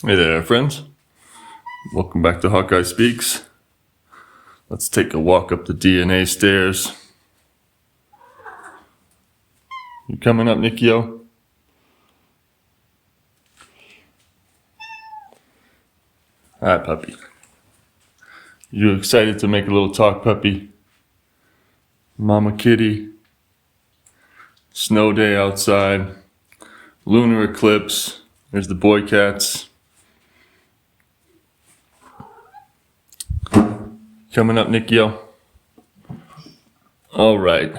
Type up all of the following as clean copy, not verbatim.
Hey there, friends. Welcome back to Hawkeye Speaks. Let's take a walk up the DNA stairs. You coming up, Nikio? Hi, puppy. You excited to make a little talk, puppy? Mama kitty. Snow day outside. Lunar eclipse. There's the boy cats. Coming up, Nikio? All right.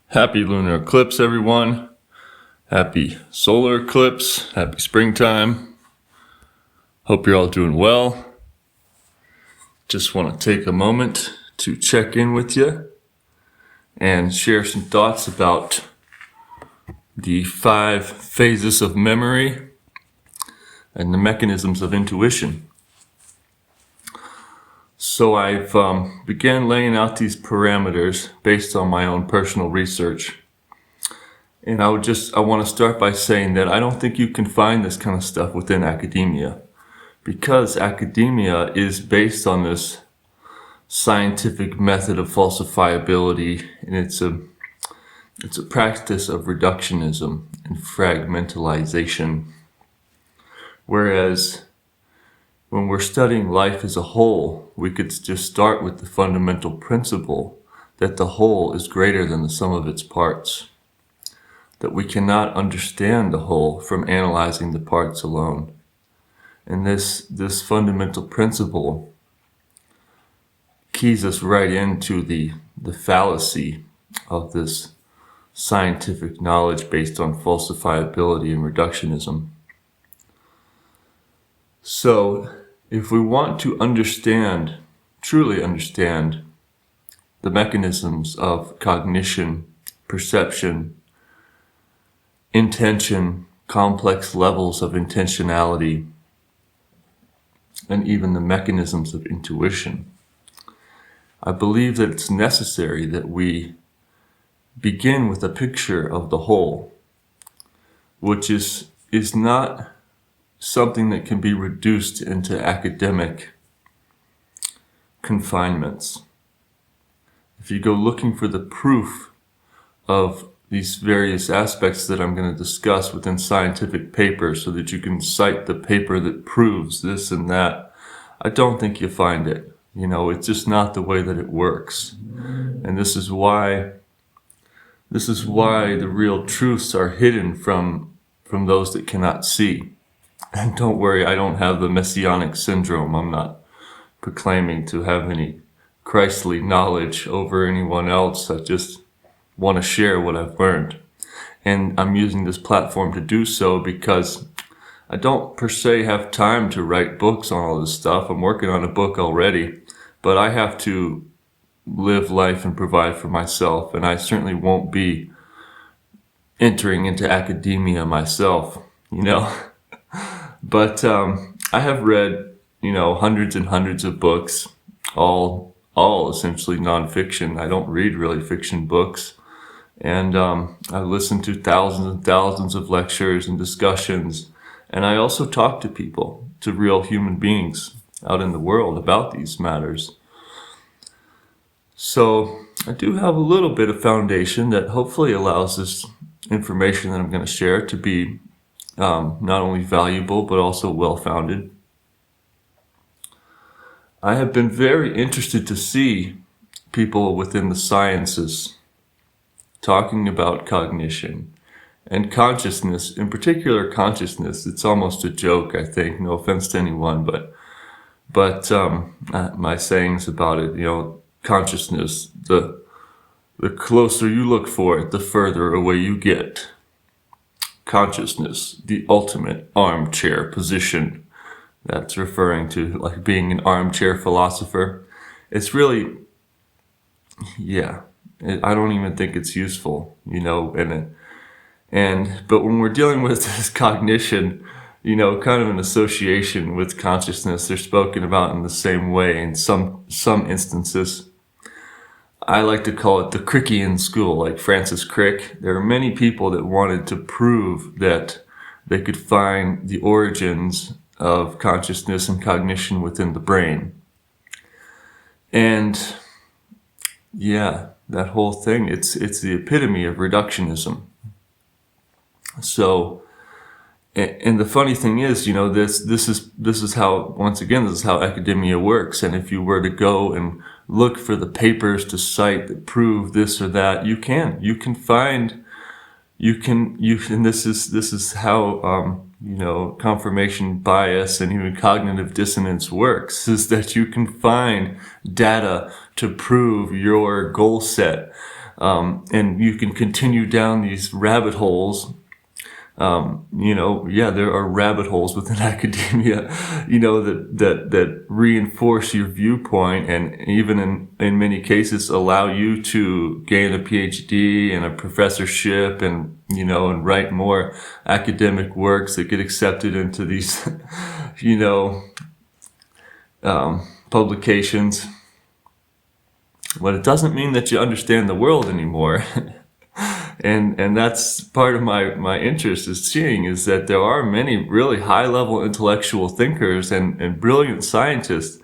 Happy lunar eclipse, everyone. Happy solar eclipse. Happy springtime. Hope you're all doing well. Just want to take a moment to check in with you and share some thoughts about the 5 phases of memory and the mechanisms of intuition. So I've began laying out these parameters based on my own personal research. And I want to start by saying that I don't think you can find this kind of stuff within academia, because academia is based on this scientific method of falsifiability, and it's a practice of reductionism and fragmentalization. Whereas when we're studying life as a whole, we could just start with the fundamental principle that the whole is greater than the sum of its parts, that we cannot understand the whole from analyzing the parts alone. And this fundamental principle keys us right into the fallacy of this scientific knowledge based on falsifiability and reductionism. So, if we want to truly understand the mechanisms of cognition, perception, intention, complex levels of intentionality, and even the mechanisms of intuition, I believe that it's necessary that we begin with a picture of the whole, which is not something that can be reduced into academic confinements. If you go looking for the proof of these various aspects that I'm going to discuss within scientific papers so that you can cite the paper that proves this and that, I don't think you'll find it. It's just not the way that it works. And this is why the real truths are hidden from those that cannot see. And don't worry, I don't have the messianic syndrome. I'm not proclaiming to have any Christly knowledge over anyone else. I just want to share what I've learned. And I'm using this platform to do so because I don't per se have time to write books on all this stuff. I'm working on a book already, but I have to live life and provide for myself. And I certainly won't be entering into academia myself, But I have read, hundreds and hundreds of books, all essentially nonfiction. I don't read really fiction books. And I listen to thousands and thousands of lectures and discussions. And I also talk to people, to real human beings out in the world about these matters. So I do have a little bit of foundation that hopefully allows this information that I'm going to share to be not only valuable, but also well-founded. I have been very interested to see people within the sciences talking about cognition and consciousness, in particular consciousness. It's almost a joke, I think, no offense to anyone, but my sayings about it, consciousness, the closer you look for it, the further away you get. Consciousness, the ultimate armchair position. That's referring to like being an armchair philosopher. It's really, I don't even think it's useful, but when we're dealing with this cognition, kind of an association with consciousness, they're spoken about in the same way in some instances. I like to call it the Crickian school, like Francis Crick. There are many people that wanted to prove that they could find the origins of consciousness and cognition within the brain. And yeah, that whole thing, it's the epitome of reductionism. So, and the funny thing is, this is how, once again, this is how academia works. And if you were to go and look for the papers to cite that prove this or that, you can find, and this is how, confirmation bias and even cognitive dissonance works, is that you can find data to prove your goal set. And you can continue down these rabbit holes. There are rabbit holes within academia, that reinforce your viewpoint, and even in many cases allow you to gain a PhD and a professorship, and and write more academic works that get accepted into these, publications. But it doesn't mean that you understand the world anymore. And that's part of my interest is seeing is that there are many really high-level intellectual thinkers and brilliant scientists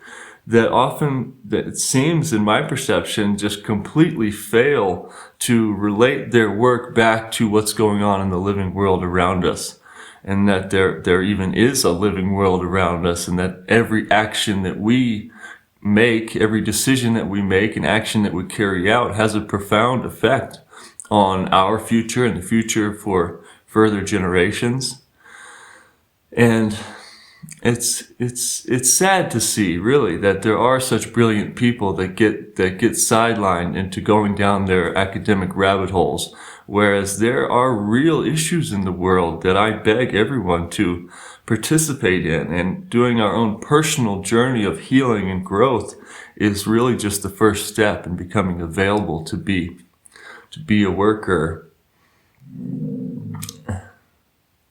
that often, that it seems in my perception, just completely fail to relate their work back to what's going on in the living world around us. And that there even is a living world around us, and that every action that we make, every decision that we make, and action that we carry out has a profound effect on our future and the future for further generations. And it's sad to see, really, that there are such brilliant people that get sidelined into going down their academic rabbit holes, whereas there are real issues in the world that I beg everyone to participate in. And doing our own personal journey of healing and growth is really just the first step in becoming available to be a worker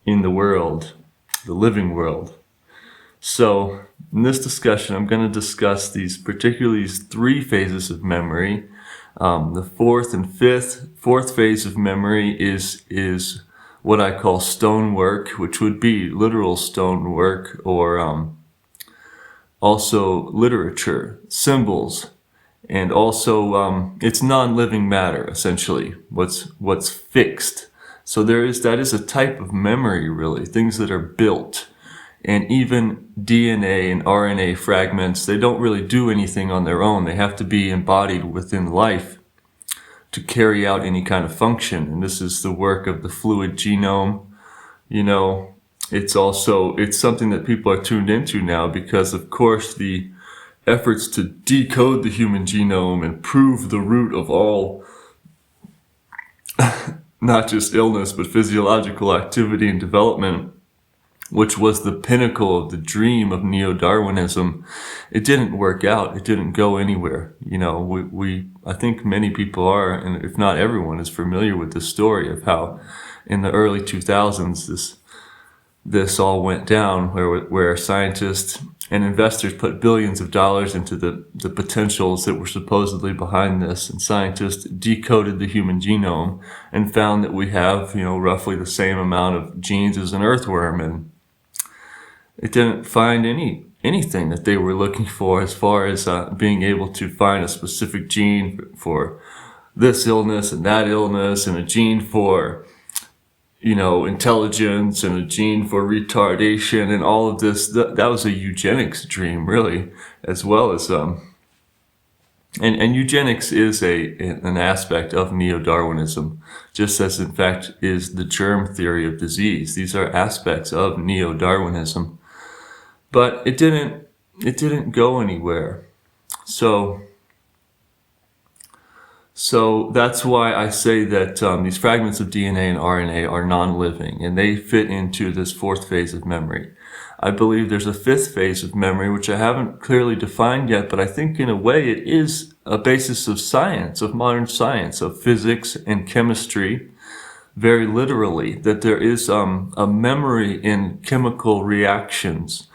in the world, the living world. So in this discussion, I'm going to discuss particularly these three phases of memory. The fourth phase of memory is what I call stonework, which would be literal stonework, or also literature, symbols. And also, it's non-living matter, essentially, what's fixed. So that is a type of memory, really, things that are built. And even DNA and RNA fragments, they don't really do anything on their own. They have to be embodied within life to carry out any kind of function. And this is the work of the fluid genome. It's something that people are tuned into now because, of course, the efforts to decode the human genome and prove the root of all, not just illness, but physiological activity and development, which was the pinnacle of the dream of neo-Darwinism, it didn't work out. It didn't go anywhere. I think many people are, and if not everyone, is familiar with the story of how in the early 2000s this all went down, where scientists and investors put billions of dollars into the potentials that were supposedly behind this, and scientists decoded the human genome and found that we have, roughly the same amount of genes as an earthworm, and it didn't find anything that they were looking for as far as being able to find a specific gene for this illness and that illness, and a gene for intelligence, and a gene for retardation, and all of this. That was a eugenics dream, really, as well as and eugenics is an aspect of neo-Darwinism, just as in fact is the germ theory of disease. These are aspects of neo-Darwinism, but it didn't go anywhere. So that's why I say that these fragments of DNA and RNA are non-living, and they fit into this fourth phase of memory. I believe there's a fifth phase of memory, which I haven't clearly defined yet, but I think in a way it is a basis of science, of modern science, of physics and chemistry, very literally, that there is a memory in chemical reactions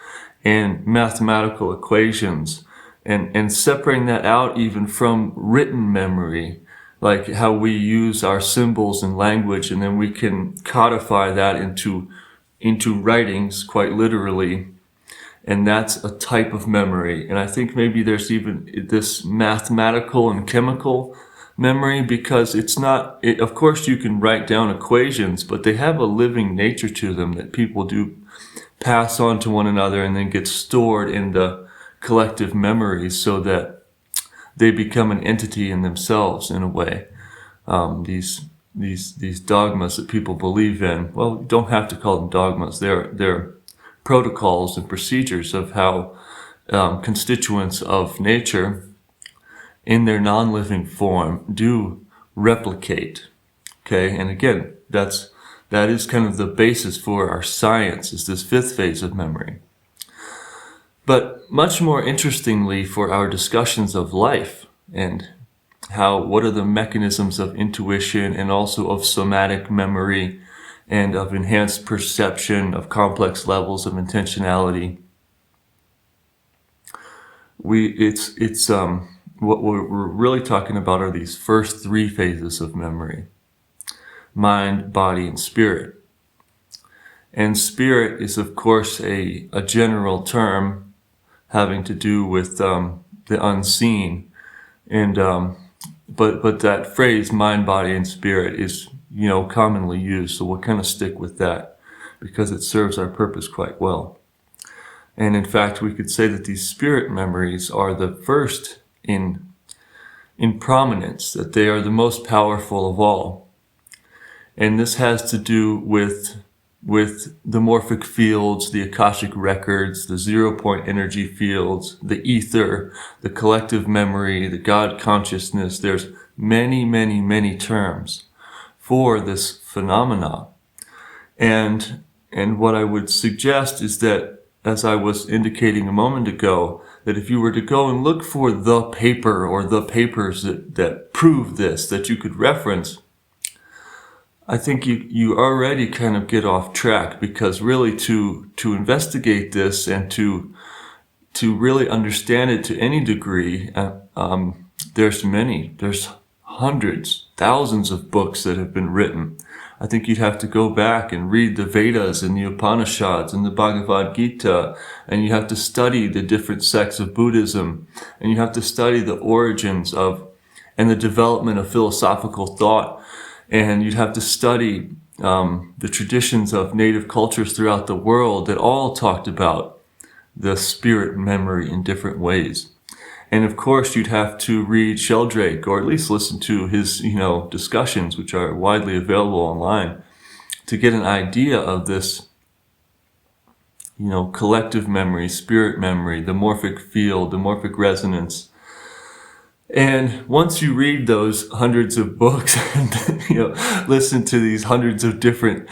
and mathematical equations, and separating that out even from written memory, like how we use our symbols and language, and then we can codify that into into writings, quite literally. And that's a type of memory. And I think maybe there's even this mathematical and chemical memory, because it's not, of course you can write down equations, but they have a living nature to them that people do pass on to one another and then get stored in the collective memories so that they become an entity in themselves in a way. These dogmas that people believe in, well, you don't have to call them dogmas. They're protocols and procedures of how constituents of nature in their non-living form do replicate. Okay, and again, that is kind of the basis for our science, is this fifth phase of memory. But much more interestingly for our discussions of life and what are the mechanisms of intuition and also of somatic memory and of enhanced perception of complex levels of intentionality. What we're really talking about are these first three phases of memory: mind, body, and spirit. And spirit is, of course, a general term having to do with the unseen. And but that phrase, mind, body, and spirit, is commonly used. So we'll kind of stick with that because it serves our purpose quite well. And in fact, we could say that these spirit memories are the first in prominence, that they are the most powerful of all. And this has to do with the morphic fields, the Akashic records, the 0-point energy fields, the ether, the collective memory, the God consciousness. There's many, many, many terms for this phenomena. And what I would suggest is that, as I was indicating a moment ago, that if you were to go and look for the paper or the papers that prove this, that you could reference, I think you already kind of get off track, because really to investigate this and to really understand it to any degree, there's hundreds, thousands of books that have been written. I think you'd have to go back and read the Vedas and the Upanishads and the Bhagavad Gita, and you have to study the different sects of Buddhism, and you have to study the origins of and the development of philosophical thought, and you'd have to study the traditions of native cultures throughout the world that all talked about the spirit memory in different ways. And of course, you'd have to read Sheldrake, or at least listen to his, discussions, which are widely available online, to get an idea of this, collective memory, spirit memory, the morphic field, the morphic resonance. And once you read those hundreds of books and, listen to these hundreds of different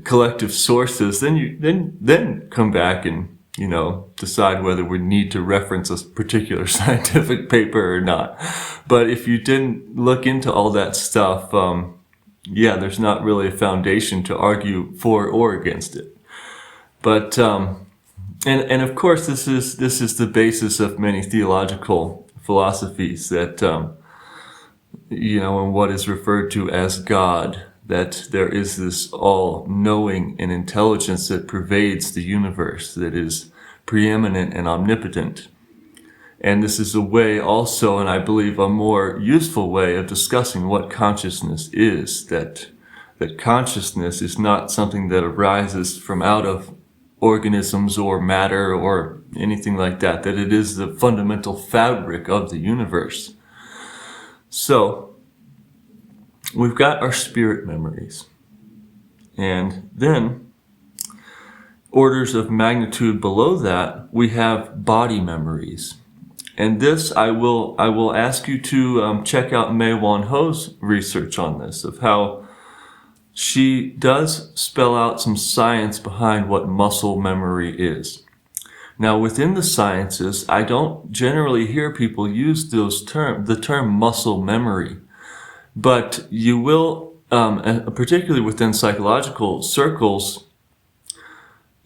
collective sources, then come back and decide whether we need to reference a particular scientific paper or not. But if you didn't look into all that stuff, there's not really a foundation to argue for or against it. But and of course, this is the basis of many theological philosophies that and what is referred to as God, that there is this all-knowing and intelligence that pervades the universe, that is preeminent and omnipotent. And this is a way also, and I believe a more useful way of discussing what consciousness is, that consciousness is not something that arises from out of organisms or matter or anything like that it is the fundamental fabric of the universe. So, we've got our spirit memories. And then, orders of magnitude below that, we have body memories. And this, I will ask you to check out Mei Wan Ho's research on this, of how she does spell out some science behind what muscle memory is. Now, within the sciences, I don't generally hear people use the term muscle memory. But you will, particularly within psychological circles,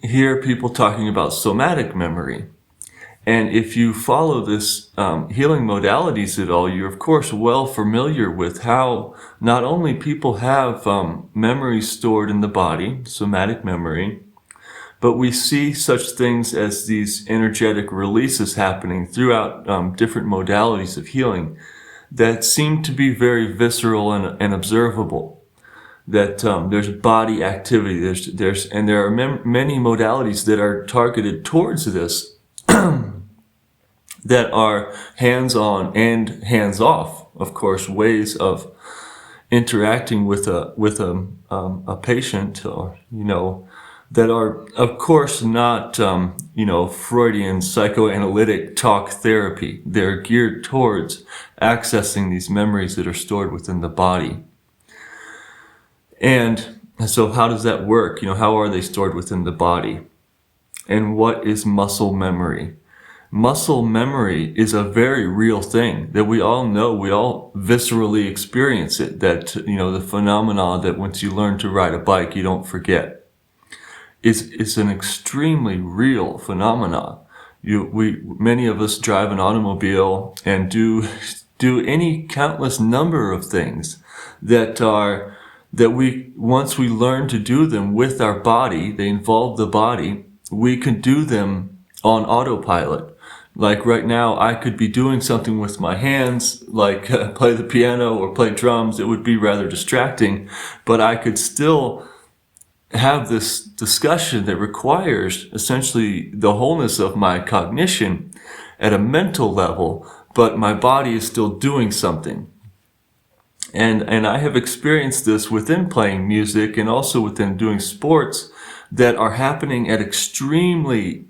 hear people talking about somatic memory. And if you follow this healing modalities at all, you're of course well familiar with how not only people have memories stored in the body, somatic memory, but we see such things as these energetic releases happening throughout different modalities of healing that seem to be very visceral and observable. That there's body activity, and there are many modalities that are targeted towards this, that are hands-on and hands-off, of course, ways of interacting with a patient, or that are, of course, not Freudian psychoanalytic talk therapy. They're geared towards accessing these memories that are stored within the body. And so how does that work? How are they stored within the body? And what is muscle memory? Muscle memory is a very real thing that we all know. We all viscerally experience it. That, the phenomena that once you learn to ride a bike, you don't forget. It's an extremely real phenomena. Many of us drive an automobile and do any countless number of things that once we learn to do them with our body, they involve the body, we can do them on autopilot. Like right now, I could be doing something with my hands, like play the piano or play drums. It would be rather distracting, but I could still have this discussion that requires essentially the wholeness of my cognition at a mental level, but my body is still doing something. And I have experienced this within playing music and also within doing sports that are happening at extremely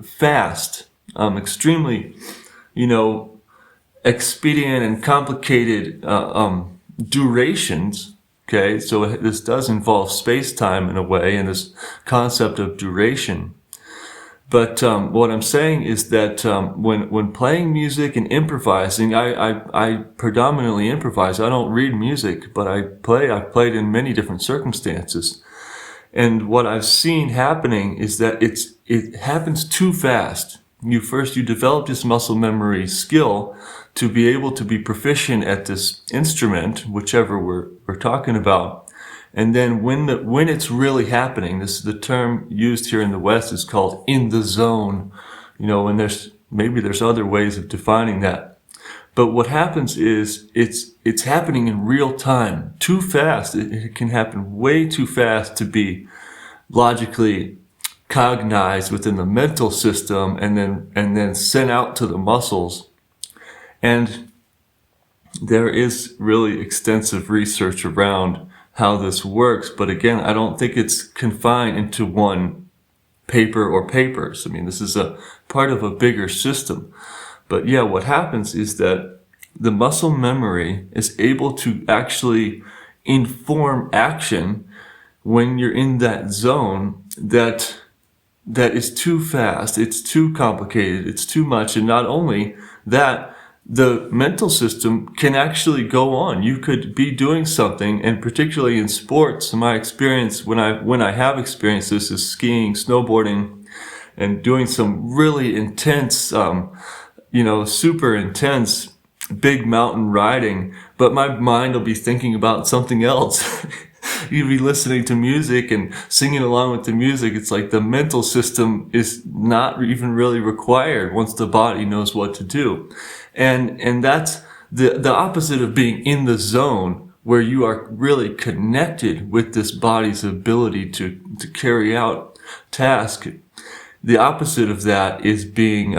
fast, extremely, expedient and complicated durations. Okay, so this does involve space-time in a way, and this concept of duration. But what I'm saying is that when playing music and improvising, I predominantly improvise. I don't read music, but I play. I've played in many different circumstances. And what I've seen happening is that it happens too fast. You develop this muscle memory skill to be able to be proficient at this instrument, whichever we're talking about. And then when it's really happening, the term used here in the West is called in the zone, and there's other ways of defining that. But what happens is it's happening in real time, too fast. It can happen way too fast to be logically cognized within the mental system and then sent out to the muscles. And there is really extensive research around how this works, but again, I don't think it's confined into one paper or papers. I mean, this is a part of a bigger system. But yeah, what happens is that the muscle memory is able to actually inform action when you're in that zone that is too fast, it's too complicated, it's too much. And not only that, the mental system can actually go on. You could be doing something, and particularly in sports, my experience when I have experienced this is skiing, snowboarding, and doing some really intense, super intense big mountain riding, but my mind will be thinking about something else. You'd be listening to music and singing along with the music. It's like the mental system is not even really required once the body knows what to do. And that's the opposite of being in the zone, where you are really connected with this body's ability to carry out task. The opposite of that is being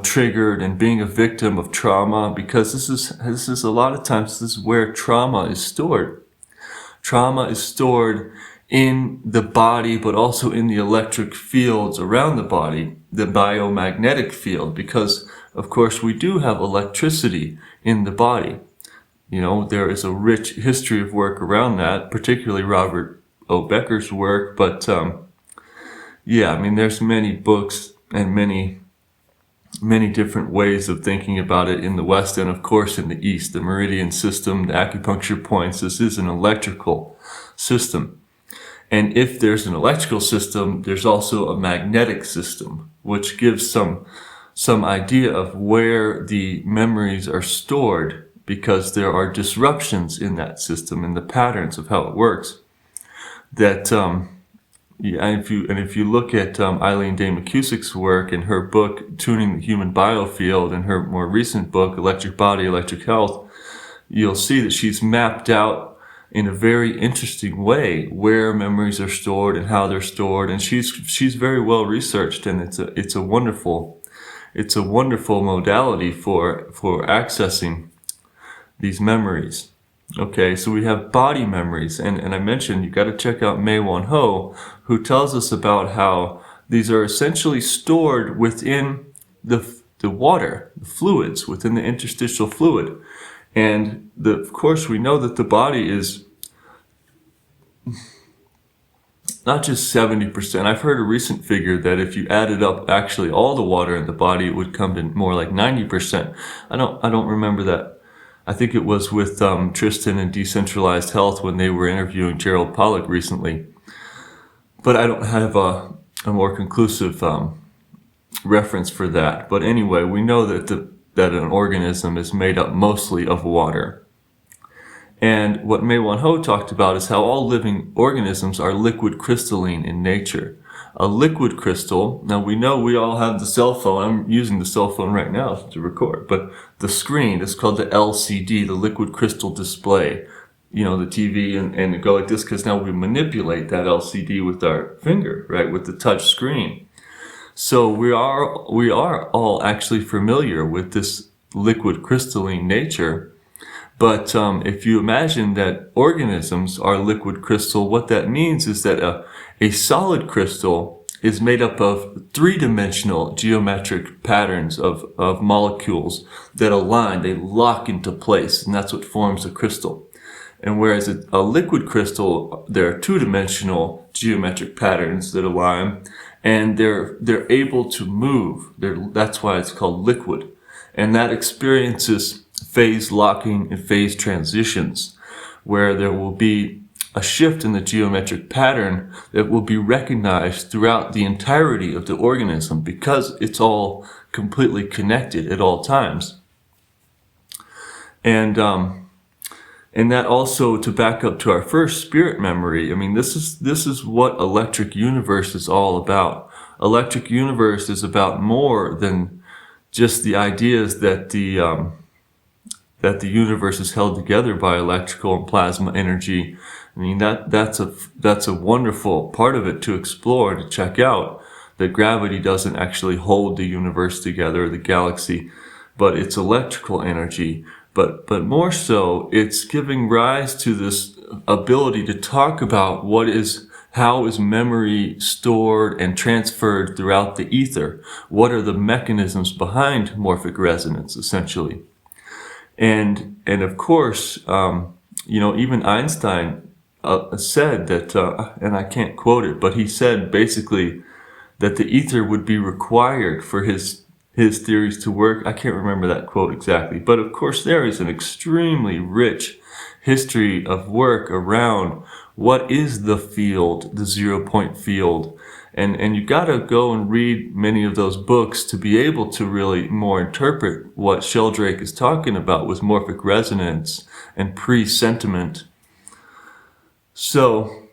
triggered and being a victim of trauma, because this is a lot of times this is where trauma is stored. Trauma is stored in the body, but also in the electric fields around the body, the biomagnetic field, because of course we do have electricity in the body. There is a rich history of work around that, particularly Robert O. Becker's work. But there's many books and many different ways of thinking about it in the West, and of course in the East, the meridian system, the acupuncture points. This is an electrical system. And if there's an electrical system, there's also a magnetic system, which gives some idea of where the memories are stored, because there are disruptions in that system and the patterns of how it works. That yeah, and if you look at Eileen Day McCusick's work in her book Tuning the Human Biofield, and her more recent book Electric Body, Electric Health, you'll see that she's mapped out in a very interesting way where memories are stored and how they're stored, and she's very well researched, and it's a wonderful modality for accessing these memories. Okay, so we have body memories, and I mentioned you got to check out Mae Won Ho, who tells us about how these are essentially stored within the water, the fluids, within the interstitial fluid. And of course, we know that the body is not just 70%. I've heard a recent figure that if you added up actually all the water in the body, it would come to more like 90%. I don't remember that. I think it was with Tristan and Decentralized Health when they were interviewing Gerald Pollack recently. But I don't have a more conclusive reference for that. But anyway, we know that an organism is made up mostly of water. And what Mae Won Ho talked about is how all living organisms are liquid crystalline in nature. A liquid crystal, now we know we all have the cell phone. I'm using the cell phone right now to record, but the screen is called the LCD, the liquid crystal display. You know, the TV and it go like this, because now we manipulate that LCD with our finger, right, with the touch screen. So we are all actually familiar with this liquid crystalline nature. But if you imagine that organisms are liquid crystal, what that means is that a solid crystal is made up of three-dimensional geometric patterns of molecules that align, they lock into place, and that's what forms a crystal. And whereas a liquid crystal, there are two-dimensional geometric patterns that align, and they're able to move. That's why it's called liquid. And that experiences phase locking and phase transitions, where there will be a shift in the geometric pattern that will be recognized throughout the entirety of the organism, because it's all completely connected at all times. And that also, to back up to our first spirit memory, I mean, this is what Electric Universe is all about. Electric Universe is about more than just the ideas that the universe is held together by electrical and plasma energy. I mean, that's a wonderful part of it to explore, to check out, that gravity doesn't actually hold the universe together, the galaxy, but it's electrical energy. But more so, it's giving rise to this ability to talk about how is memory stored and transferred throughout the ether? What are the mechanisms behind morphic resonance, essentially? And of course, even Einstein said that, and I can't quote it, but he said basically that the ether would be required for his theories to work. I can't remember that quote exactly, but of course there is an extremely rich history of work around what is the field, the 0-point field. And you got to go and read many of those books to be able to really more interpret what Sheldrake is talking about with morphic resonance and pre-sentiment. So,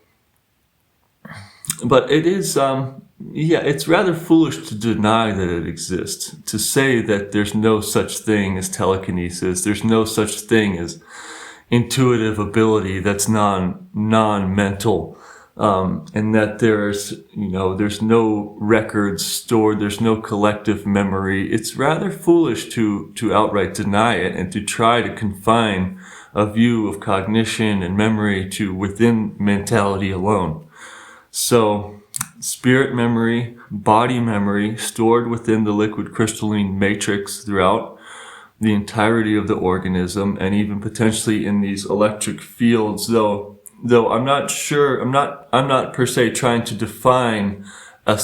but it is, it's rather foolish to deny that it exists, to say that there's no such thing as telekinesis, there's no such thing as intuitive ability that's non-mental. And that there's no records stored, there's no collective memory. It's rather foolish to outright deny it and to try to confine a view of cognition and memory to within mentality alone. So, spirit memory, body memory, stored within the liquid crystalline matrix throughout the entirety of the organism, and even potentially in these electric fields, though I'm not sure, I'm not per se trying to define a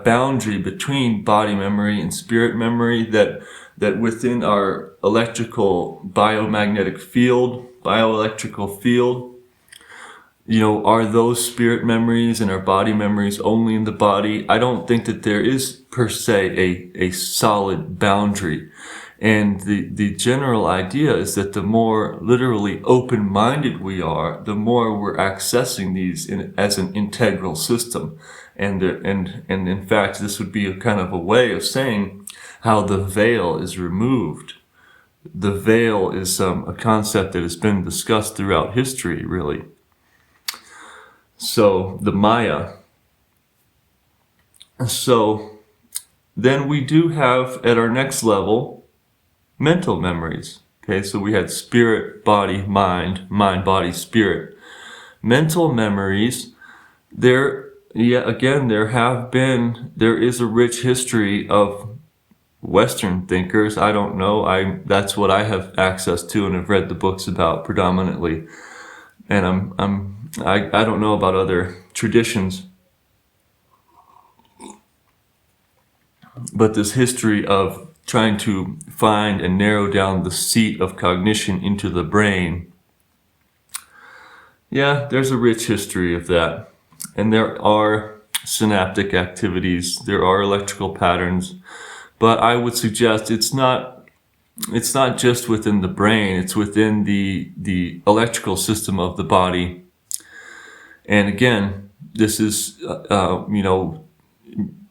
boundary between body memory and spirit memory, that within our bioelectrical field, are those spirit memories and our body memories only in the body? I don't think that there is per se a solid boundary. And the general idea is that the more literally open-minded we are, the more we're accessing these as an integral system. And in fact, this would be a kind of a way of saying how the veil is removed. The veil is a concept that has been discussed throughout history, really. So, the Maya. So, then we do have, at our next level, mental memories. Okay, so we had spirit, body, mind, body, spirit. Mental memories, there is a rich history of Western thinkers. I don't know. That's what I have access to and have read the books about predominantly. And I don't know about other traditions. But this history of trying to find and narrow down the seat of cognition into the brain. Yeah, there's a rich history of that. And there are synaptic activities, there are electrical patterns, but I would suggest it's not just within the brain, it's within the electrical system of the body. And again, this is,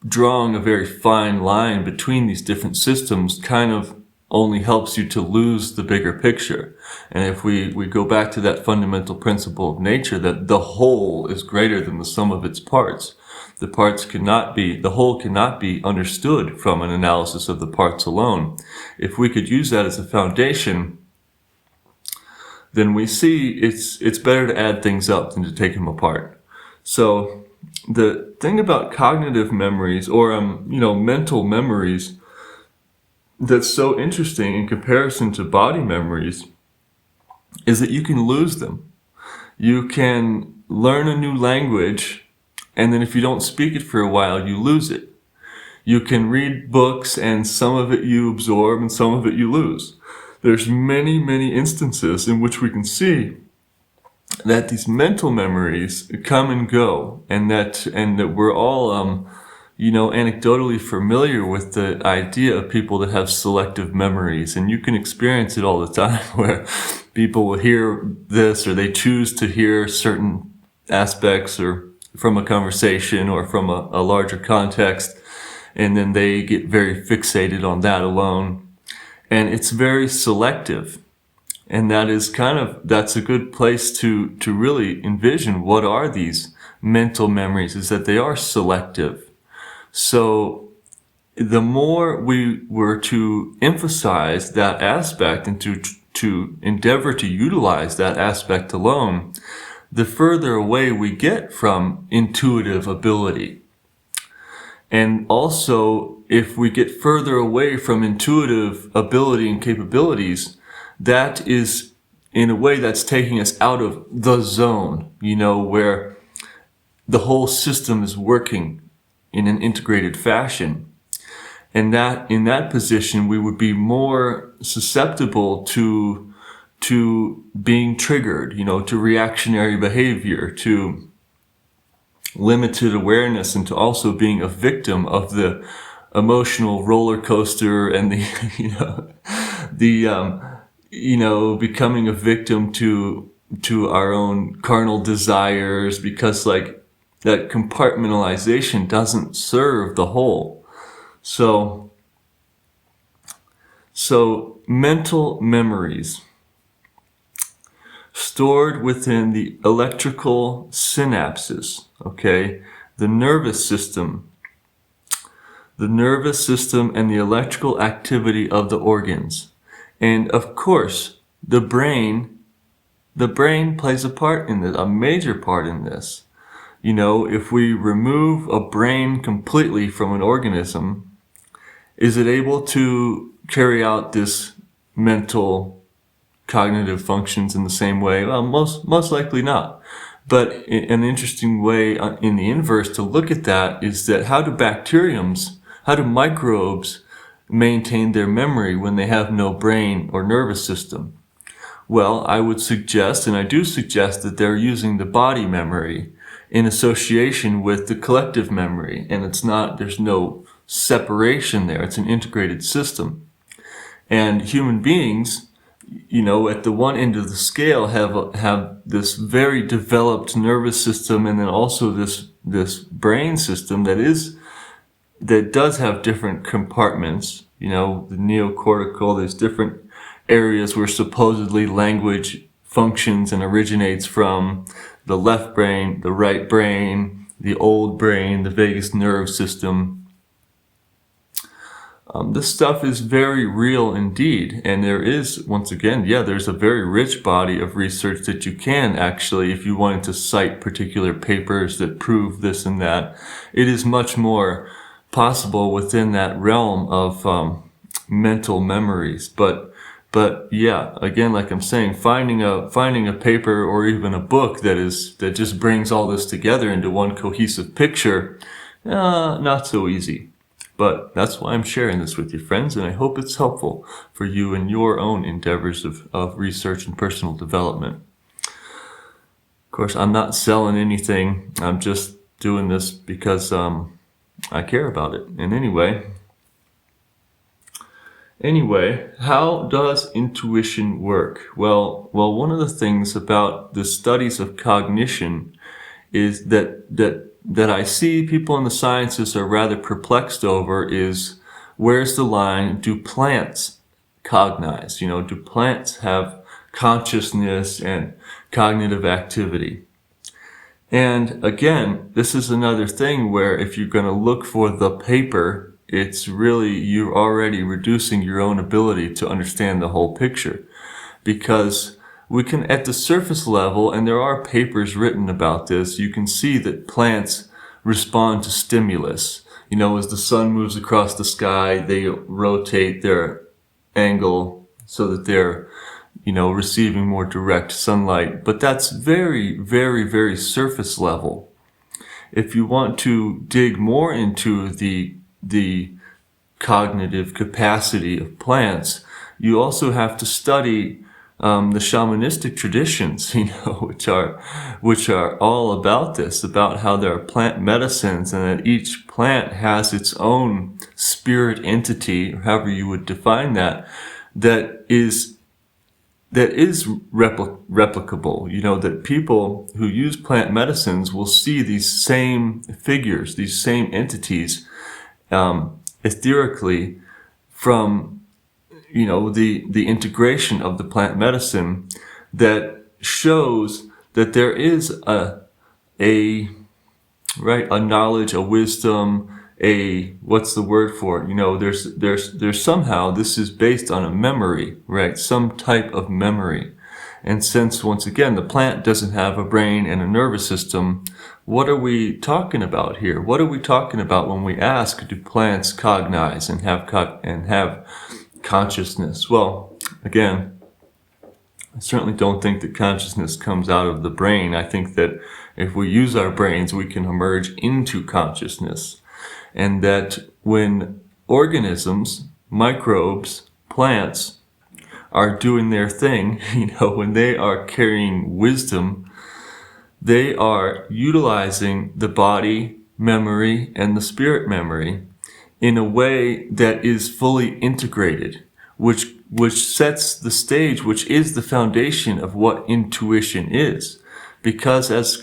drawing a very fine line between these different systems kind of only helps you to lose the bigger picture. And if we go back to that fundamental principle of nature, that the whole is greater than the sum of its parts. The whole cannot be understood from an analysis of the parts alone. If we could use that as a foundation, then we see it's better to add things up than to take them apart. So the thing about cognitive memories or mental memories that's so interesting in comparison to body memories is that you can lose them. You can learn a new language, and then if you don't speak it for a while, you lose it. You can read books, and some of it you absorb and some of it you lose. There's many, many instances in which we can see that these mental memories come and go, and that we're all anecdotally familiar with the idea of people that have selective memories, and you can experience it all the time where people will hear this or they choose to hear certain aspects or from a conversation or from a larger context, and then they get very fixated on that alone, and it's very selective. And that's a good place to really envision what are these mental memories, is that they are selective. So the more we were to emphasize that aspect and to endeavor to utilize that aspect alone, the further away we get from intuitive ability. And also, if we get further away from intuitive ability and capabilities, that is, in a way, that's taking us out of the zone, where the whole system is working in an integrated fashion. And that in that position, we would be more susceptible to being triggered, to reactionary behavior, to limited awareness, and to also being a victim of the emotional roller coaster and becoming a victim to our own carnal desires, because that compartmentalization doesn't serve the whole. So mental memories stored within the electrical synapses, okay? The nervous system and the electrical activity of the organs. And of course, the brain plays a part in this, a major part in this. If we remove a brain completely from an organism, is it able to carry out this mental cognitive functions in the same way? Well, most likely not. But an interesting way in the inverse to look at that is that how do microbes maintain their memory when they have no brain or nervous system? Well, I would suggest, and I do suggest, that they're using the body memory in association with the collective memory. And there's no separation there. It's an integrated system. And human beings, at the one end of the scale have this very developed nervous system, and then also this brain system that does have different compartments. The neocortical, there's different areas where supposedly language functions and originates from: the left brain, the right brain, the old brain, the vagus nerve system. This stuff is very real indeed, and there is, once again, there's a very rich body of research that you can actually, if you wanted to cite particular papers that prove this and that, it is much more possible within that realm of mental memories. But again, like I'm saying, finding a paper or even a book that just brings all this together into one cohesive picture, not so easy. But that's why I'm sharing this with you, friends, and I hope it's helpful for you in your own endeavors of research and personal development. Of course, I'm not selling anything. I'm just doing this because I care about it. And anyway, how does intuition work? Well, one of the things about the studies of cognition is that I see people in the sciences are rather perplexed over is, where's the line? Do plants cognize? Do plants have consciousness and cognitive activity? And again, this is another thing where if you're going to look for the paper, it's really, you're already reducing your own ability to understand the whole picture. Because we can, at the surface level, and there are papers written about this, you can see that plants respond to stimulus. As the sun moves across the sky, they rotate their angle so that they're, receiving more direct sunlight. But that's very, very, very surface level. If you want to dig more into the cognitive capacity of plants, you also have to study the shamanistic traditions, which are all about this, about how there are plant medicines and that each plant has its own spirit entity, or however you would define that is replicable. That people who use plant medicines will see these same figures, these same entities, etherically from the integration of the plant medicine that shows that there is a knowledge, a wisdom, what's the word for it? There's somehow, this is based on a memory, right? Some type of memory. And since, once again, the plant doesn't have a brain and a nervous system, what are we talking about here? What are we talking about when we ask, do plants cognize and have consciousness? Well, again, I certainly don't think that consciousness comes out of the brain. I think that if we use our brains, we can emerge into consciousness. And that when organisms, microbes, plants are doing their thing, when they are carrying wisdom, they are utilizing the body memory and the spirit memory in a way that is fully integrated, which sets the stage, which is the foundation of what intuition is. Because as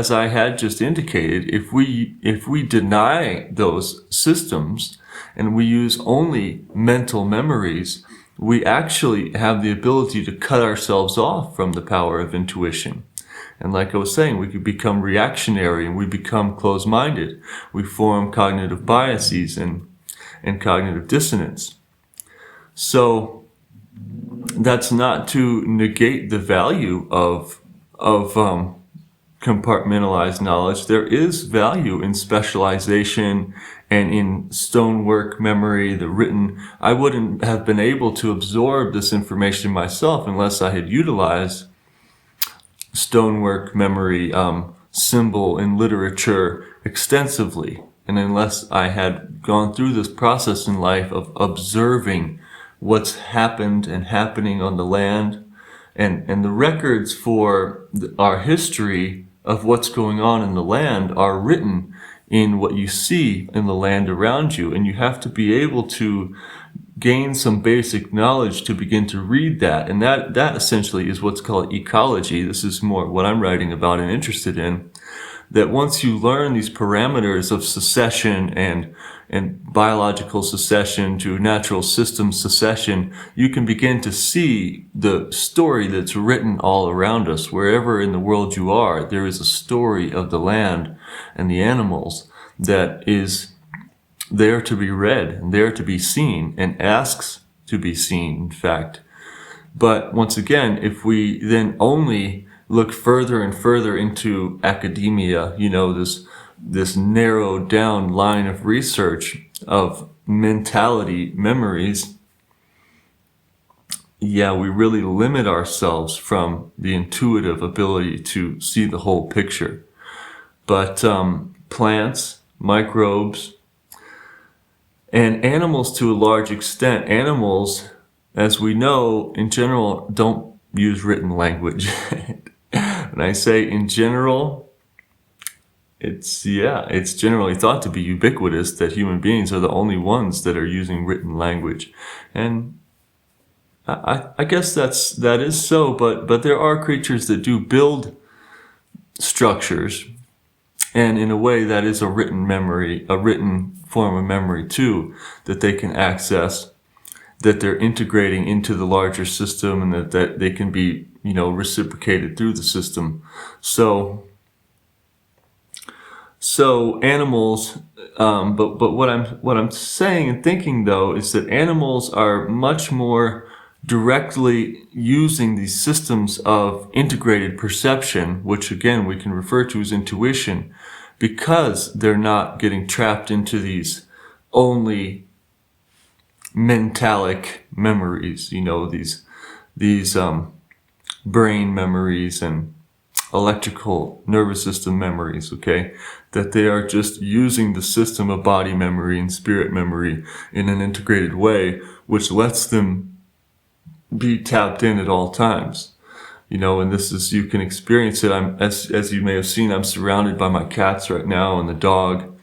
I had just indicated, if we deny those systems and we use only mental memories, we actually have the ability to cut ourselves off from the power of intuition. And like I was saying, we could become reactionary and we become closed-minded. We form cognitive biases and cognitive dissonance. So that's not to negate the value of compartmentalized knowledge. There is value in specialization and in stonework memory, the written. I wouldn't have been able to absorb this information myself unless I had utilized stonework memory, symbol in literature extensively, and unless I had gone through this process in life of observing what's happened and happening on the land And the records for our history of what's going on in the land are written in what you see in the land around you. And you have to be able to gain some basic knowledge to begin to read that. And that essentially is what's called ecology. This is more what I'm writing about and interested in. That once you learn these parameters of succession and biological succession to natural system succession, you can begin to see the story that's written all around us. Wherever in the world you are, there is a story of the land and the animals that is there to be read and there to be seen and asks to be seen, in fact. But once again, if we then only look further and further into academia, this narrowed down line of research of mentality memories, we really limit ourselves from the intuitive ability to see the whole picture. But plants, microbes, and animals to a large extent, animals, as we know, in general, don't use written language. When I say in general, it's generally thought to be ubiquitous that human beings are the only ones that are using written language. And I guess that is so, but there are creatures that do build structures, and in a way that is a written memory, a written form of memory too, that they can access, that they're integrating into the larger system, and that they can be, reciprocated through the system. So animals, but what I'm saying and thinking though is that animals are much more directly using these systems of integrated perception, which again we can refer to as intuition, because they're not getting trapped into these only mentalic memories, these brain memories and electrical nervous system memories, okay? That they are just using the system of body memory and spirit memory in an integrated way, which lets them be tapped in at all times. And this is, you can experience it. As you may have seen, I'm surrounded by my cats right now and the dog.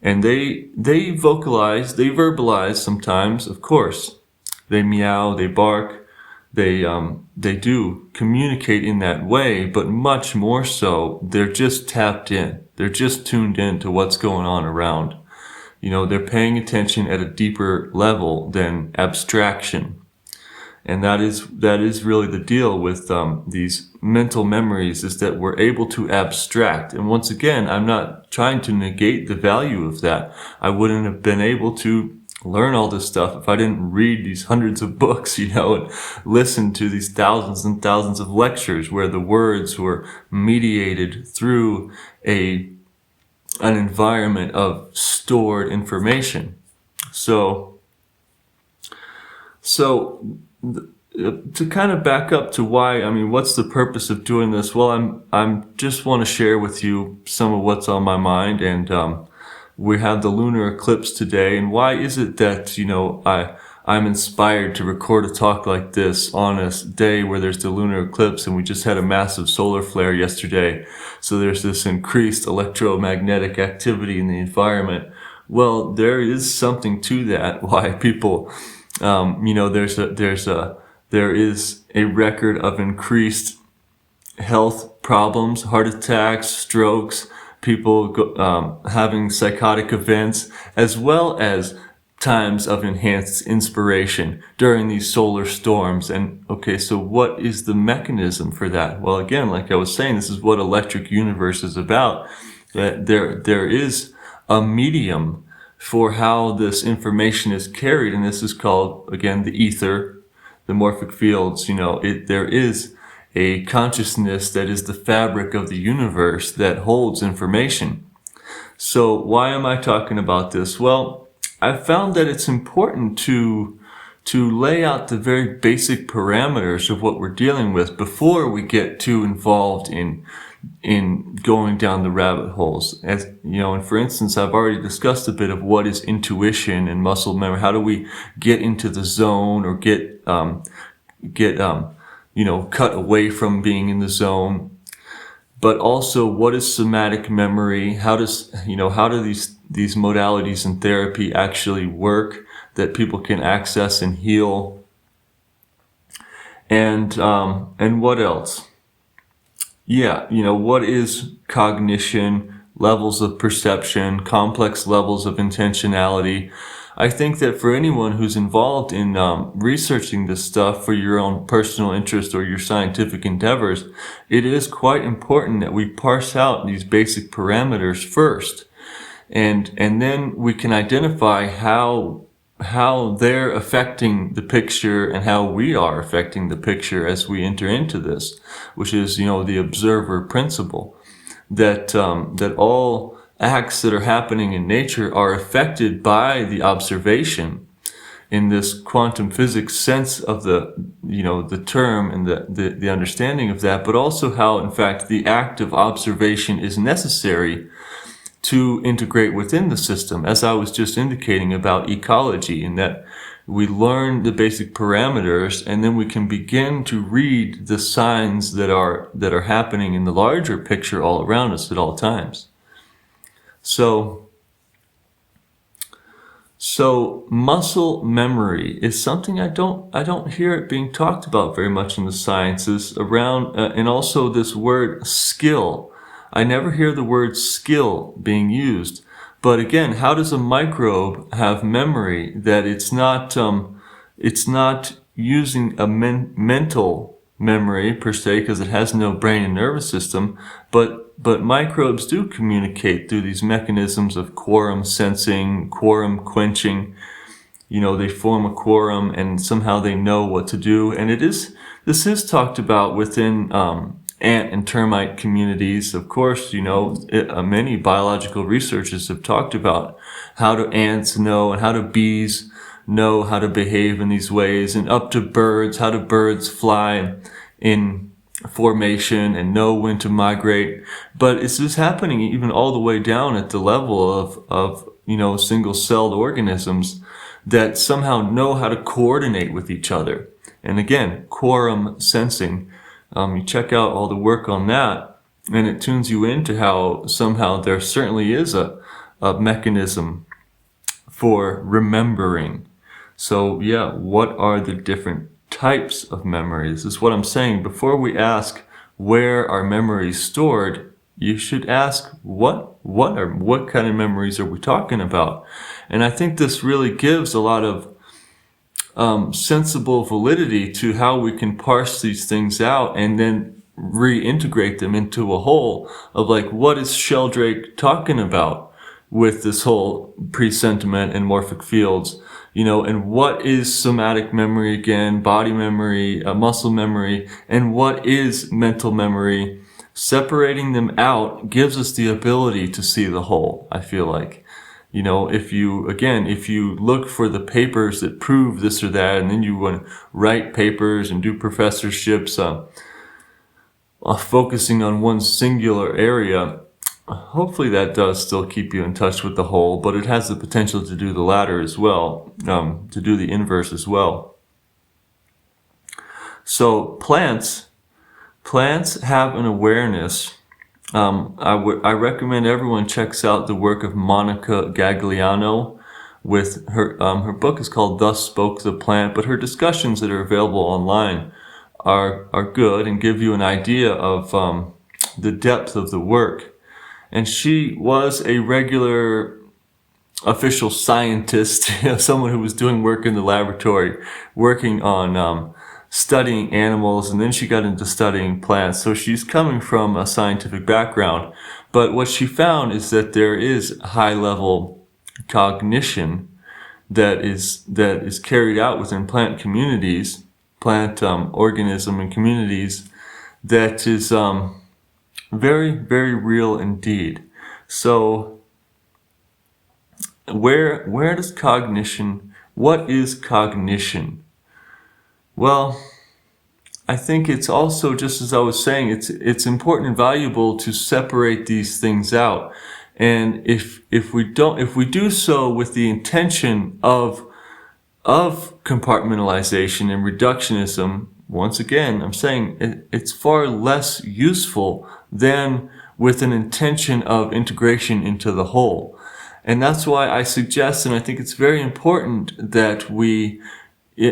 And they verbalize sometimes, of course. They meow, they bark, they do communicate in that way, but much more so, they're just tapped in. They're just tuned in to what's going on around. They're paying attention at a deeper level than abstraction. And that is really the deal with these mental memories, is that we're able to abstract. And once again, I'm not trying to negate the value of that. I wouldn't have been able to learn all this stuff if I didn't read these hundreds of books, and listen to these thousands and thousands of lectures where the words were mediated through an environment of stored information. So to kind of back up to what's the purpose of doing this? Well, I'm just want to share with you some of what's on my mind, and we have the lunar eclipse today. And why is it that I'm inspired to record a talk like this on a day where there's the lunar eclipse, and we just had a massive solar flare yesterday, so there's this increased electromagnetic activity in the environment? Well, there is something to that. Why people there is a record of increased health problems, heart attacks, strokes, people having psychotic events, as well as times of enhanced inspiration during these solar storms. And okay, so what is the mechanism for that? Well, again, like I was saying, this is what Electric Universe is about. That there is a medium for how this information is carried, and this is called, again, the ether, the morphic fields. There is a consciousness that is the fabric of the universe that holds information. So why am I talking about this? Well, I've found that it's important to lay out the very basic parameters of what we're dealing with before we get too involved in going down the rabbit holes. As and for instance, I've already discussed a bit of what is intuition and muscle memory. How do we get into the zone or get cut away from being in the zone. But also, what is somatic memory? How do these modalities in therapy actually work that people can access and heal? And what else? Yeah, what is cognition, levels of perception, complex levels of intentionality? I think that for anyone who's involved in researching this stuff for your own personal interest or your scientific endeavors, it is quite important that we parse out these basic parameters first, and then we can identify how they're affecting the picture and how we are affecting the picture as we enter into this, which is the observer principle, that all acts that are happening in nature are affected by the observation in this quantum physics sense of the term and the understanding of that, but also how, in fact, the act of observation is necessary to integrate within the system, as I was just indicating about ecology, in that we learn the basic parameters and then we can begin to read the signs that are happening in the larger picture all around us at all times. So muscle memory is something I don't hear it being talked about very much in the sciences around, and also this word skill. I never hear the word skill being used. But again, how does a microbe have memory that it's not using a mental memory per se, because it has no brain and nervous system, but microbes do communicate through these mechanisms of quorum sensing, quorum quenching. They form a quorum and somehow they know what to do. And this is talked about within ant and termite communities. Of course, many biological researchers have talked about how do ants know and how do bees know how to behave in these ways, and up to birds, how do birds fly in formation and know when to migrate. But it's just happening even all the way down at the level of single-celled organisms that somehow know how to coordinate with each other. And again, quorum sensing. You check out all the work on that, and it tunes you into how somehow there certainly is a mechanism for remembering. So yeah, what are the different types of memories? This is what I'm saying. Before we ask where are memories stored, you should ask what kind of memories are we talking about? And I think this really gives a lot of sensible validity to how we can parse these things out and then reintegrate them into a whole of what is Sheldrake talking about with this whole presentiment and morphic fields, and what is somatic memory again, body memory, muscle memory, and what is mental memory. Separating them out gives us the ability to see the whole, I feel like. If you look for the papers that prove this or that, and then you want to write papers and do professorships focusing on one singular area, hopefully that does still keep you in touch with the whole, but it has the potential to do the latter as well, to do the inverse as well. So plants have an awareness. I recommend everyone checks out the work of Monica Gagliano. With her book is called Thus Spoke the Plant, but her discussions that are available online are good and give you an idea of the depth of the work. And she was a regular official scientist, someone who was doing work in the laboratory, working on studying animals, and then she got into studying plants. So she's coming from a scientific background. But what she found is that there is high-level cognition that is carried out within plant communities, plant organism and communities, that is very, very real indeed. So where does cognition, what is cognition? Well, I think it's also, just as I was saying, it's important and valuable to separate these things out. And if we do so with the intention of compartmentalization and reductionism, once again, I'm saying it's far less useful than with an intention of integration into the whole. And that's why I suggest, and I think it's very important that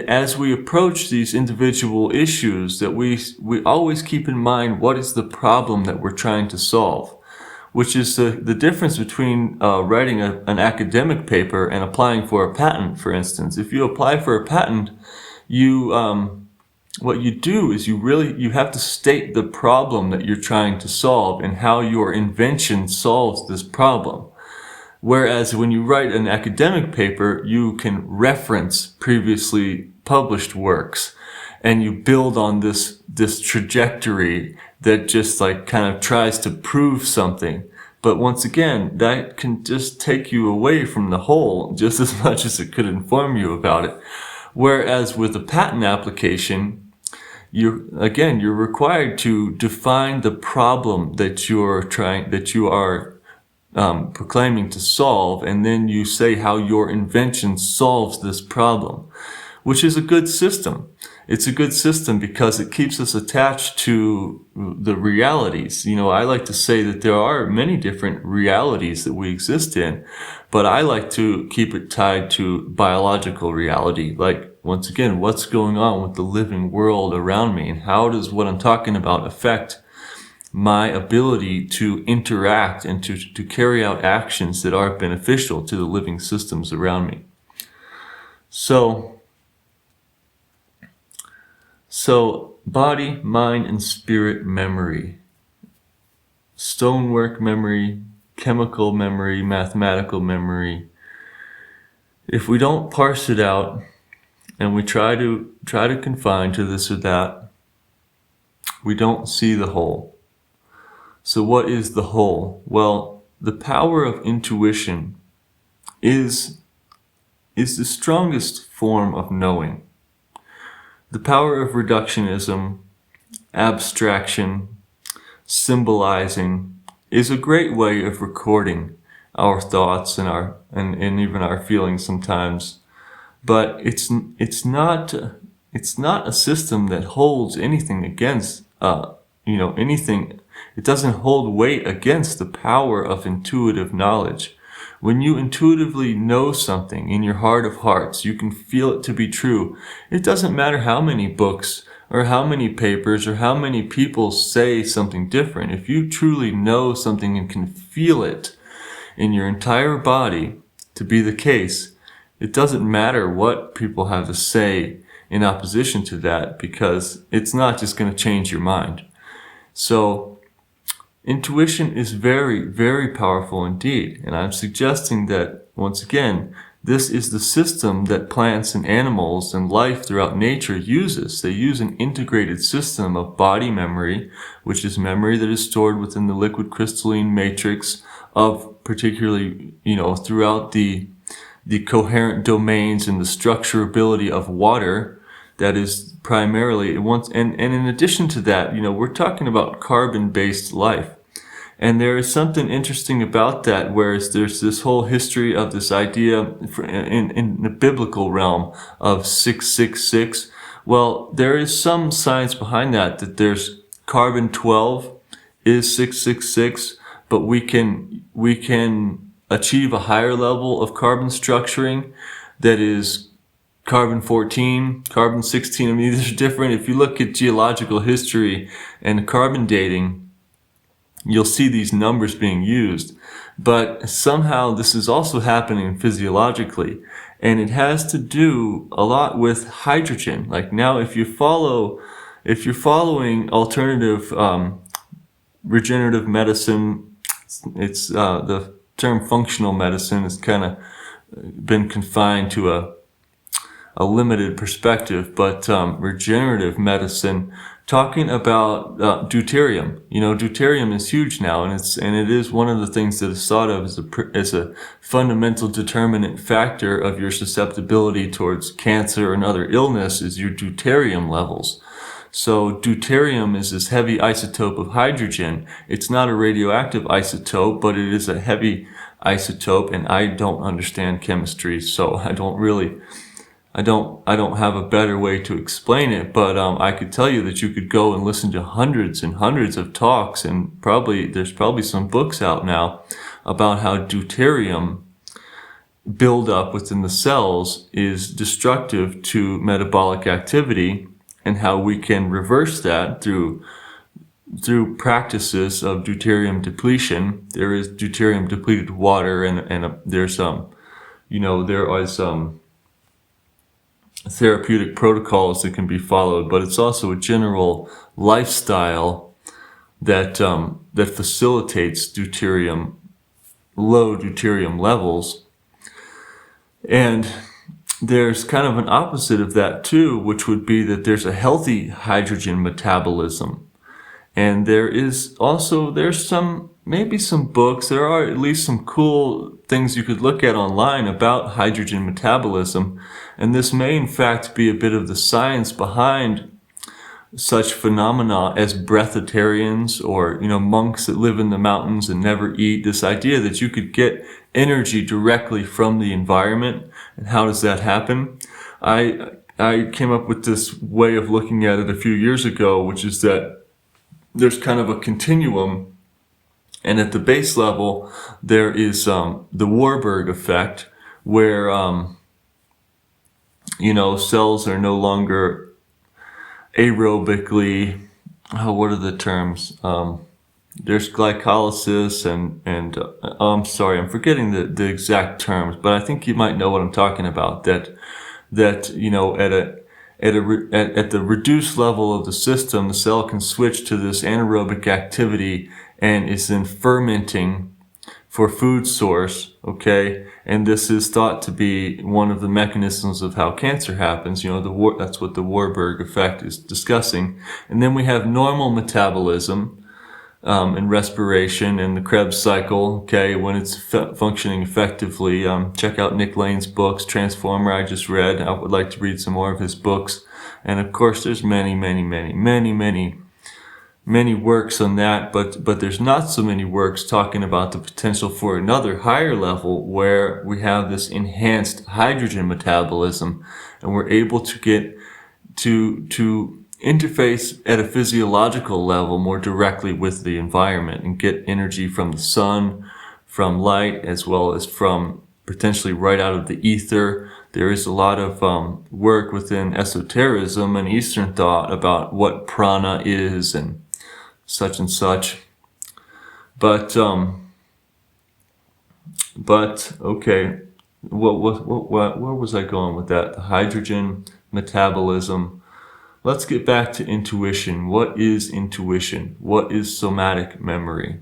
as we approach these individual issues, that we always keep in mind what is the problem that we're trying to solve, which is the difference between writing an academic paper and applying for a patent, for instance. If you apply for a patent, what you do is you have to state the problem that you're trying to solve and how your invention solves this problem. Whereas when you write an academic paper, you can reference previously published works and you build on this trajectory that just like kind of tries to prove something. But once again, that can just take you away from the whole just as much as it could inform you about it. Whereas with a patent application, you're required to define the problem that you are proclaiming to solve, and then you say how your invention solves this problem, which is a good system. It's a good system because it keeps us attached to the realities. I like to say that there are many different realities that we exist in, but I like to keep it tied to biological reality. Like, once again, what's going on with the living world around me, and how does what I'm talking about affect my ability to interact and to carry out actions that are beneficial to the living systems around me. So body, mind, and spirit memory, stonework memory, chemical memory, mathematical memory. If we don't parse it out and we try to confine to this or that, we don't see the whole. So what is the whole? Well, the power of intuition is the strongest form of knowing. The power of reductionism, abstraction, symbolizing is a great way of recording our thoughts and even our feelings sometimes. But it's not a system that holds anything against anything. It doesn't hold weight against the power of intuitive knowledge. When you intuitively know something in your heart of hearts, you can feel it to be true. It doesn't matter how many books or how many papers or how many people say something different. If you truly know something and can feel it in your entire body to be the case, it doesn't matter what people have to say in opposition to that, because it's not just going to change your mind. So intuition is very, very powerful indeed. And I'm suggesting that, once again, this is the system that plants and animals and life throughout nature uses. They use an integrated system of body memory, which is memory that is stored within the liquid crystalline matrix of particularly, throughout the coherent domains and the structurability of water. That is primarily and in addition to that, we're talking about carbon-based life. And there is something interesting about that, whereas there's this whole history of this idea in the biblical realm of 666. Well, there is some science behind that there's carbon-12 is 666, but we can achieve a higher level of carbon structuring that is carbon-14, carbon-16. I mean, these are different. If you look at geological history and carbon dating, you'll see these numbers being used. But somehow this is also happening physiologically. And it has to do a lot with hydrogen. Like now, if you're following alternative regenerative medicine, it's the term functional medicine has kind of been confined to a limited perspective, but regenerative medicine, talking about deuterium. Deuterium is huge now, and it is one of the things that is thought of as a fundamental determinant factor of your susceptibility towards cancer and other illness is your deuterium levels. So deuterium is this heavy isotope of hydrogen. It's not a radioactive isotope, but it is a heavy isotope, and I don't understand chemistry, so I don't really I don't have a better way to explain it, but I could tell you that you could go and listen to hundreds and hundreds of talks, and there's probably some books out now about how deuterium buildup within the cells is destructive to metabolic activity, and how we can reverse that through practices of deuterium depletion. There is deuterium depleted water, and there's there are therapeutic protocols that can be followed, but it's also a general lifestyle that facilitates low deuterium levels. And there's kind of an opposite of that too, which would be that there's a healthy hydrogen metabolism. And there's maybe some books, there are at least some cool things you could look at online about hydrogen metabolism. And this may in fact be a bit of the science behind such phenomena as breatharians, or monks that live in the mountains and never eat. This idea that you could get energy directly from the environment. And how does that happen? I came up with this way of looking at it a few years ago, which is that there's kind of a continuum, and at the base level there is the Warburg effect, where cells are no longer aerobically, what are the terms? There's glycolysis and I'm sorry, I'm forgetting the exact terms, but I think you might know what I'm talking about. That at the reduced level of the system, the cell can switch to this anaerobic activity and is then fermenting for food source, okay? And this is thought to be one of the mechanisms of how cancer happens. That's what the Warburg effect is discussing. And then we have normal metabolism, and respiration, and the Krebs cycle, okay, when it's functioning effectively. Check out Nick Lane's books, Transformer, I just read. I would like to read some more of his books. And of course, there's many works on that, but there's not so many works talking about the potential for another higher level, where we have this enhanced hydrogen metabolism, and we're able to get to interface at a physiological level more directly with the environment and get energy from the sun, from light, as well as from potentially right out of the ether. There is a lot of work within esotericism and Eastern thought about what prana is and such. But okay, where was I going with that? The hydrogen metabolism. Let's get back to intuition. What is intuition? What is somatic memory?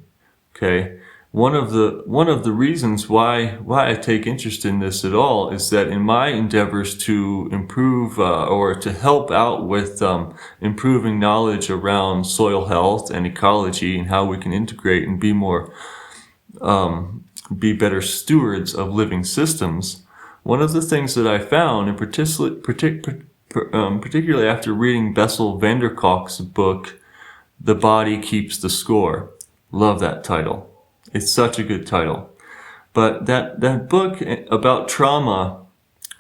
Okay. One of the reasons why I take interest in this at all is that in my endeavors to improve or to help out with improving knowledge around soil health and ecology, and how we can integrate and be better stewards of living systems, one of the things that I found, and particularly after reading Bessel van der Kolk's book, The Body Keeps the Score. Love that title. It's such a good title. But that book about trauma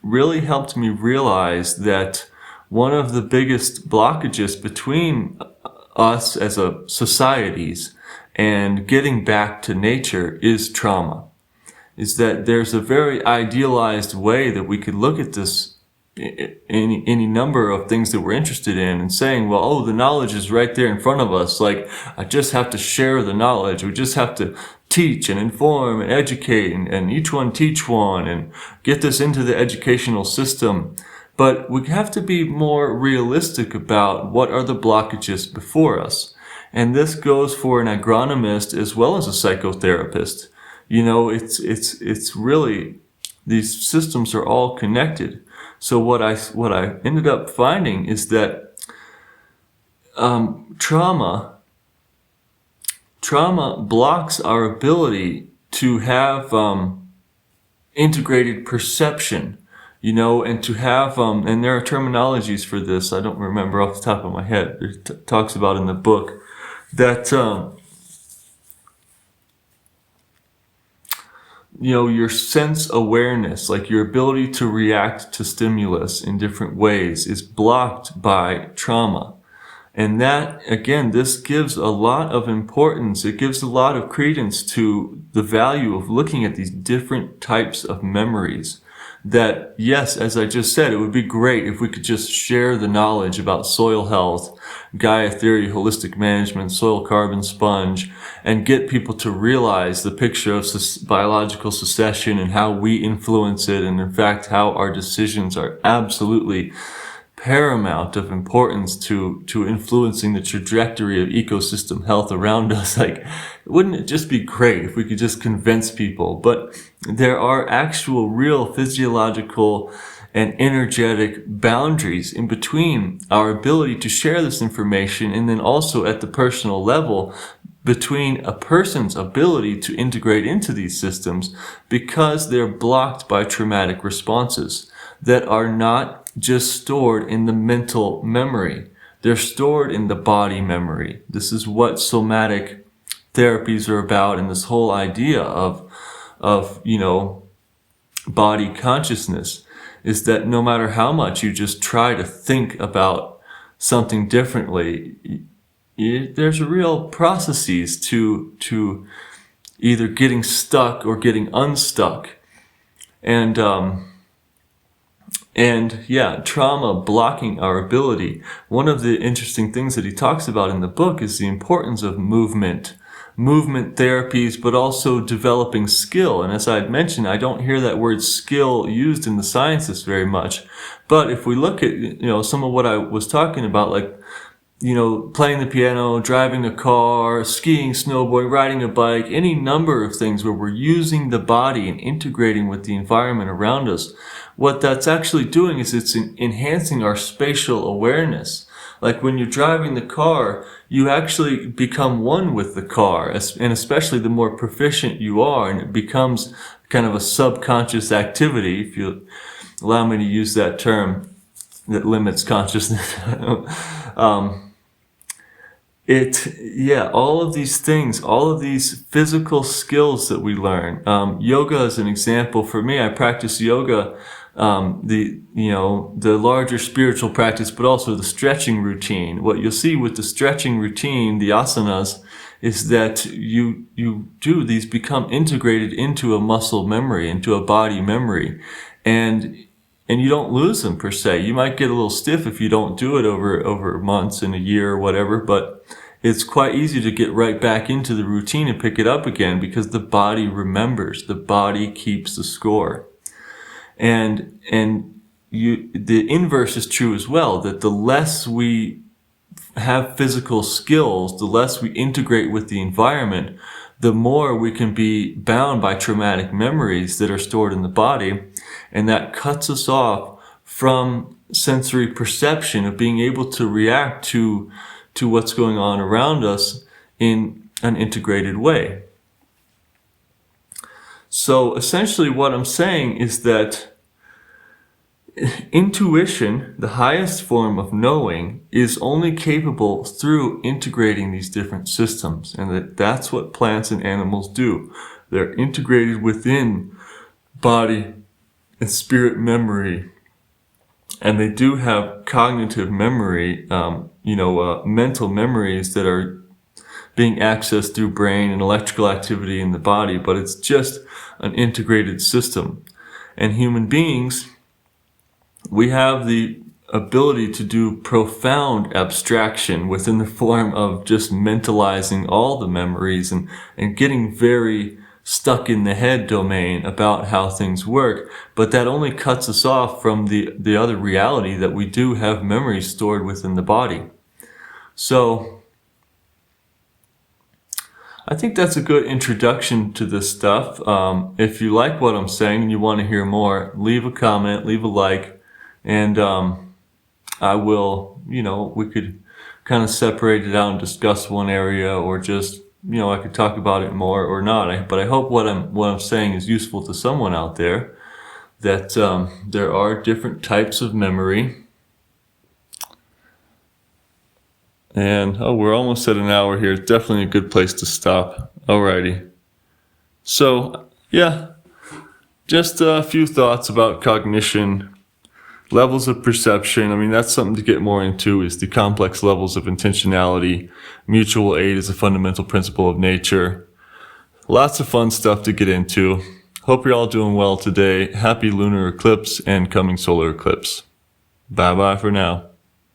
really helped me realize that one of the biggest blockages between us as a societies and getting back to nature is trauma. Is that there's a very idealized way that we could look at this, any number of things that we're interested in, and saying, well, the knowledge is right there in front of us. Like, I just have to share the knowledge. We just have to teach and inform and educate, and each one teach one, and get this into the educational system. But we have to be more realistic about what are the blockages before us. And this goes for an agronomist as well as a psychotherapist. It's really, these systems are all connected. So what I ended up finding is that trauma blocks our ability to have integrated perception, and to have and there are terminologies for this. I don't remember off the top of my head. It talks about in the book that your sense awareness, like your ability to react to stimulus in different ways, is blocked by trauma. And that, again, this gives a lot of importance. It gives a lot of credence to the value of looking at these different types of memories. That, yes, as I just said, it would be great if we could just share the knowledge about soil health, Gaia theory, holistic management, soil carbon sponge, and get people to realize the picture of biological succession and how we influence it, and in fact how our decisions are absolutely paramount of importance to influencing the trajectory of ecosystem health around us. Like, wouldn't it just be great if we could just convince people? But there are actual real physiological and energetic boundaries in between our ability to share this information, and then also at the personal level between a person's ability to integrate into these systems, because they're blocked by traumatic responses that are not just stored in the mental memory. They're stored in the body memory. This is what somatic therapies are about, and this whole idea of body consciousness is that no matter how much you just try to think about something differently, there's real processes to either getting stuck or getting unstuck. And trauma blocking our ability. One of the interesting things that he talks about in the book is the importance of movement therapies, but also developing skill. And as I had mentioned, I don't hear that word skill used in the sciences very much. But if we look at, some of what I was talking about, like, playing the piano, driving a car, skiing, snowboarding, riding a bike, any number of things where we're using the body and integrating with the environment around us, what that's actually doing is it's enhancing our spatial awareness. Like when you're driving the car, you actually become one with the car, and especially the more proficient you are, and it becomes kind of a subconscious activity, if you allow me to use that term that limits consciousness. All of these things, all of these physical skills that we learn. Yoga is an example for me. I practice yoga, the larger spiritual practice, but also the stretching routine. What you'll see with the stretching routine, the asanas, is that these become integrated into a muscle memory, into a body memory. And you don't lose them per se. You might get a little stiff if you don't do it over months and a year or whatever, but it's quite easy to get right back into the routine and pick it up again, because the body remembers. The body keeps the score. And the inverse is true as well, that the less we have physical skills, the less we integrate with the environment, the more we can be bound by traumatic memories that are stored in the body. And that cuts us off from sensory perception of being able to react to what's going on around us in an integrated way. So essentially what I'm saying is that intuition, the highest form of knowing, is only capable through integrating these different systems, and that's what plants and animals do. They're integrated within body and spirit memory, and they do have cognitive memory, mental memories that are being accessed through brain and electrical activity in the body, but it's just an integrated system. And human beings, we have the ability to do profound abstraction within the form of just mentalizing all the memories and getting very stuck in the head domain about how things work. But that only cuts us off from the other reality that we do have memories stored within the body. So I think that's a good introduction to this stuff. If you like what I'm saying and you want to hear more, leave a comment, leave a like, and I will, we could kind of separate it out and discuss one area, or just, I could talk about it more or not. But I hope what I'm saying is useful to someone out there, that there are different types of memory. And we're almost at an hour here. It's definitely a good place to stop. Alrighty. So, just a few thoughts about cognition, levels of perception. I mean, that's something to get more into, is the complex levels of intentionality. Mutual aid is a fundamental principle of nature. Lots of fun stuff to get into. Hope you're all doing well today. Happy lunar eclipse and coming solar eclipse. Bye-bye for now.